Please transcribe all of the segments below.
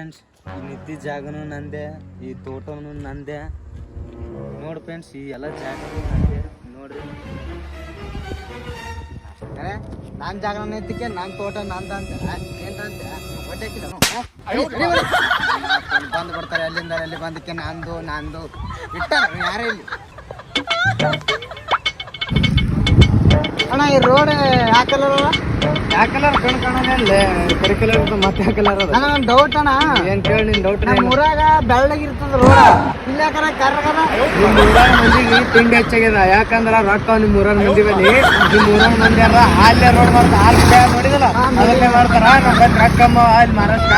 Friends, ಈ ನಿಂತಿ ಜಾಗನೂ ನಂದೆ, ಈ ತೋಟನೂ ನಂದೆ. ನೋಡಿ ಫ್ರೆಂಡ್ಸ್, ಈ ಎಲ್ಲ ಜಾಗನೂ ನಂದೆ ನೋಡ್ರಿ. ಅಷ್ಟೇ ನಾನು ಜಾಗ ನಿಂತಿಕೆ ನಾನು ತೋಟ ನಂದ ಅಂತ ಏನಂತೆ ಹೊಟ್ಟೆಕಿಲ್ಲ ಬಂದು ಬರ್ತಾರೆ ಅಲ್ಲಿಂದ ಅಲ್ಲಿ ಬಂದಕ್ಕೆ ನಂದು ಇಟ್ಟ ಯಾರೇ ಇಲ್ಲಿ. ಅಣ್ಣ ಈ ರೋಡ್ ಯಾವ ಕಲರ್ ಕರಿ ಕಲರ್ ಮತ್ತೆ ಯಾವ ಕಲರ್ ಅದ? ನನ್ನ ಡೌಟ್ ಅಣ್ಣ, ಏನ್ ಕೇಳಿ ನಿನ್ ಡೌಟ್. ನಮ್ಮ ಊರಾಗ ಬೆಳ್ಳಗಿರ್ತದ ರೋಡ್, ಇಲ್ಲ ಕರ್ರಗದ. ನಿಮ್ ಊರಾಗ ಮಂದಿಗೆ ತಿಂಡಿ ಹೆಚ್ಚಾಗ್ಯದ, ಯಾಕಂದ್ರ ರೊಕ್ಕ ನಿಮ್ ಊರಾಗ ಮಂದಿ ಬಲ್ಲಿ. ನಿಮ್ ಊರಾಗ ಮಂದಿ ಅಲ್ಲ ಅಲ್ಲೇ ರೋಡ್ ಮಾಡ್ತಾರ, ಅಲ್ಲಿ ನೋಡಿದಲ್ಲ ಅದನ್ನೇ ಮಾಡ್ತಾರ. ನಮ್ಮ ರೊಕ್ಕಮ್ಮ ಅಲ್ಲಿ ಮಹಾರಾಷ್ಟ್ರ,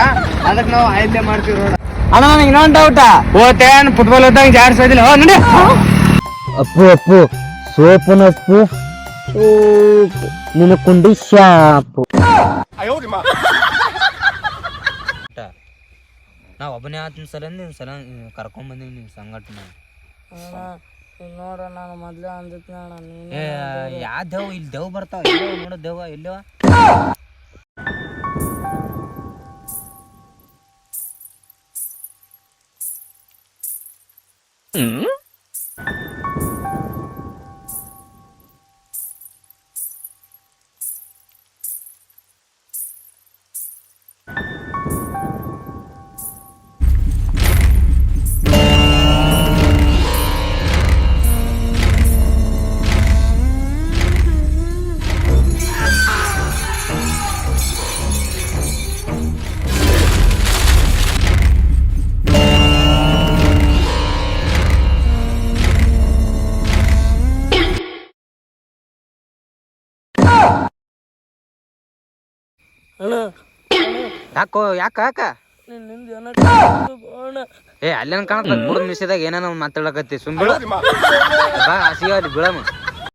ಅದಕ್ಕೆ ನಾವು ಅಲ್ಲೇ ಮಾಡ್ತೀವಿ ರೋಡ್. ಅಣ್ಣ ನನಗೆ ಇನ್ನೊಂದು ಡೌಟ, ಓತೇನ್ ಫುಟ್ಬಾಲ್ ಓದ್ದಾಗ ಜಾಡ್ಸೋದಿಲ್ಲ ನೋಡಿ. ಅಪ್ಪು ಸೋಪನಪ್ಪು ನಿನ್ನ ಕುಂಡಿ ಶಾಪು. ನಾ ಒಬ್ಬನೇ ಆತಿನ ಸಲ ನೀವು ಸಲ ಕರ್ಕೊಂಬಂದಿವಿ ನೀವು ಸಂಘಟನೆ. ನೋಡ ನಾನು ಮೊದ್ಲೇ ಅಂದಿತ್ತು ಅಣ್ಣ. ಯಾ ದೇವ್ ಇಲ್ಲಿ ದೇವ್ ಬರ್ತಾವ, ಎಲ್ಲೋ ನೋಡೋ ದೇವ ಎಲ್ಲೋ. ಅಣ್ಣ ಯಾಕ ಅಲ್ಲೇನ್ ಕಾಣತ್ತ ಬುಡದ ಮಿಷದಾಗ ಏನೇನೋ ಮಾತಾಡಕತ್ತಿ ಸುಮ್ ಬೀಳ ಬಾ ಸಿಗ ಅಲ್ಲಿ ಬೀಳಮ್ಮ.